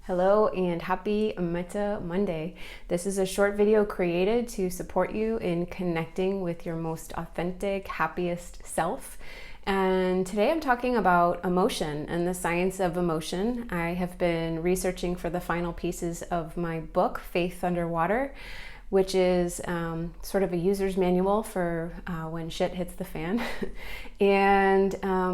Hello and happy Metta Monday. This is a short video created to support you in connecting with your most authentic, happiest self. And today I'm talking about emotion and the science of emotion. I have been researching for the final pieces of my book, Faith Underwater, which is sort of a user's manual for when shit hits the fan. And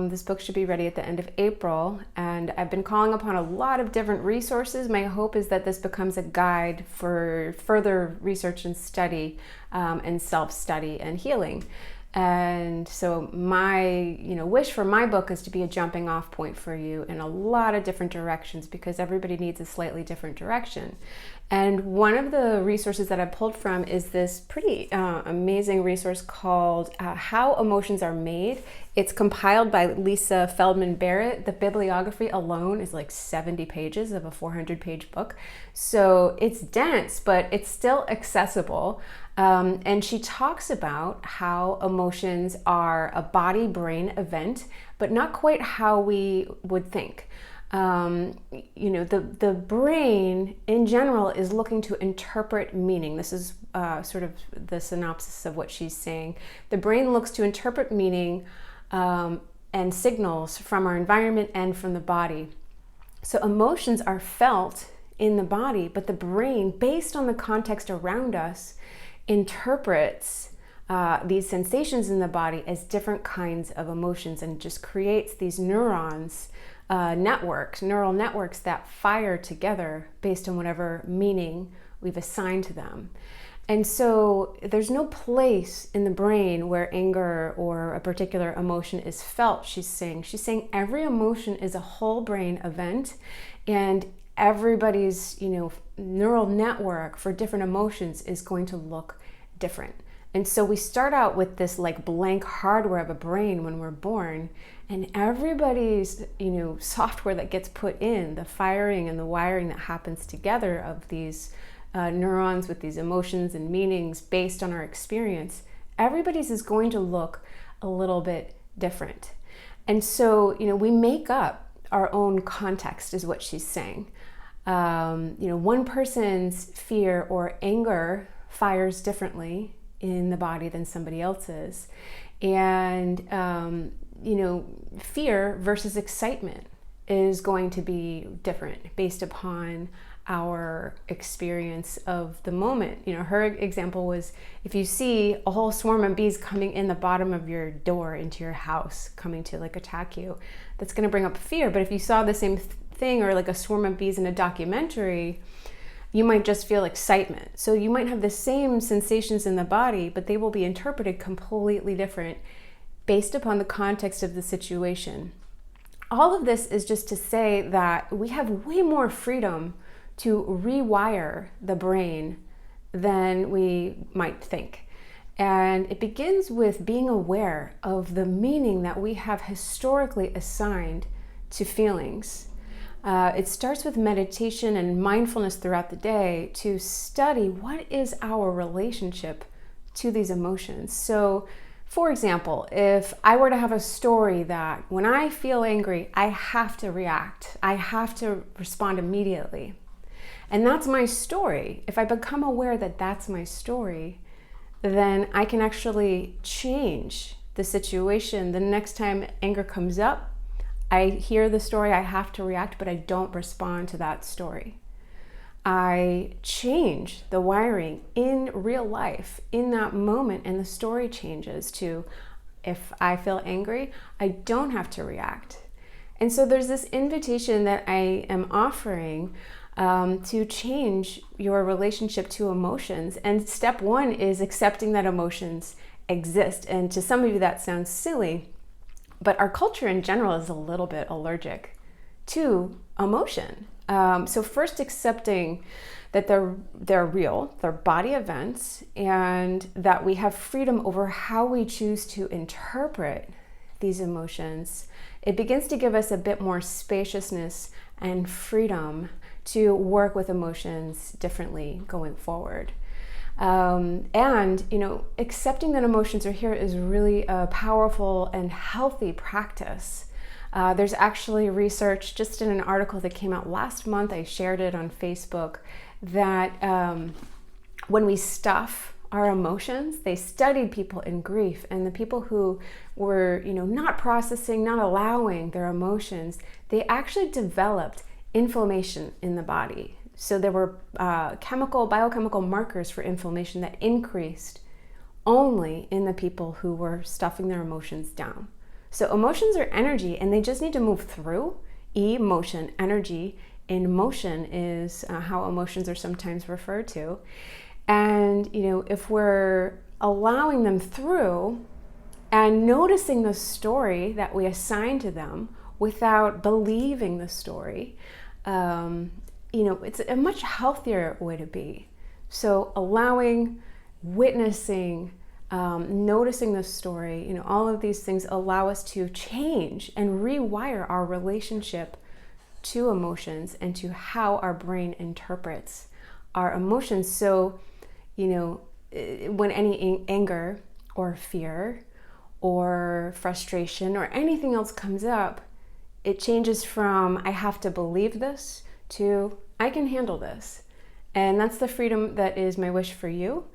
this book should be ready at the end of April. And I've been calling upon a lot of different resources. My hope is that this becomes a guide for further research and study and self-study and healing. And so my wish for my book is to be a jumping off point for you in a lot of different directions, because everybody needs a slightly different direction. And one of the resources that I pulled from is this pretty amazing resource called How Emotions Are Made. It's compiled by Lisa Feldman Barrett. The bibliography alone is like 70 pages of a 400-page book. So it's dense, but it's still accessible. And she talks about how emotions are a body-brain event, but not quite how we would think. The brain in general is looking to interpret meaning. This is sort of the synopsis of what she's saying. The brain looks to interpret meaning and signals from our environment and from the body. So emotions are felt in the body, but the brain, based on the context around us, interprets these sensations in the body as different kinds of emotions, and just creates these neural networks that fire together based on whatever meaning we've assigned to them. And so there's no place in the brain where anger or a particular emotion is felt, she's saying. She's saying every emotion is a whole brain event, and everybody's neural network for different emotions is going to look different. And so we start out with this like blank hardware of a brain when we're born, and everybody's software that gets put in, the firing and the wiring that happens together of these neurons with these emotions and meanings based on our experience, everybody's is going to look a little bit different. And so we make up our own context, is what she's saying. One person's fear or anger fires differently in the body than somebody else's. And, fear versus excitement is going to be different based upon our experience of the moment. Her example was, if you see a whole swarm of bees coming in the bottom of your door into your house, coming to like attack you, that's going to bring up fear. But if you saw the same thing, or like a swarm of bees in a documentary, you might just feel excitement. So you might have the same sensations in the body, but they will be interpreted completely different based upon the context of the situation. All of this is just to say that we have way more freedom to rewire the brain than we might think. And it begins with being aware of the meaning that we have historically assigned to feelings. It starts with meditation and mindfulness throughout the day to study what is our relationship to these emotions. So, for example, if I were to have a story that when I feel angry, I have to react, I have to respond immediately, and that's my story. If I become aware that that's my story, then I can actually change the situation. The next time anger comes up, I hear the story, I have to react, but I don't respond to that story. I change the wiring in real life in that moment, and the story changes to, if I feel angry, I don't have to react. And so there's this invitation that I am offering to change your relationship to emotions. And step one is accepting that emotions exist. And to some of you that sounds silly, but our culture in general is a little bit allergic to emotion. So first, accepting that they're real, they're body events, and that we have freedom over how we choose to interpret these emotions. It begins to give us a bit more spaciousness and freedom to work with emotions differently going forward. Accepting that emotions are here is really a powerful and healthy practice. There's actually research just in an article that came out last month, I shared it on Facebook, that when we stuff our emotions, they studied people in grief, and the people who were, not processing, not allowing their emotions, they actually developed inflammation in the body. So there were biochemical markers for inflammation that increased only in the people who were stuffing their emotions down. So emotions are energy, and they just need to move through. Emotion, energy in motion is how emotions are sometimes referred to. And, if we're allowing them through and noticing the story that we assign to them without believing the story, it's a much healthier way to be. So allowing, witnessing, noticing the story, all of these things allow us to change and rewire our relationship to emotions and to how our brain interprets our emotions. So, when any anger or fear or frustration or anything else comes up, it changes from I have to believe this to I can handle this. And that's the freedom that is my wish for you.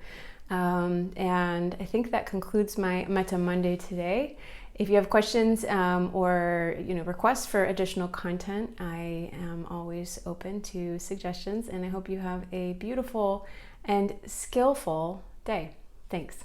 And I think that concludes my Metta Monday today. If you have questions or requests for additional content, I am always open to suggestions, and I hope you have a beautiful and skillful day. Thanks.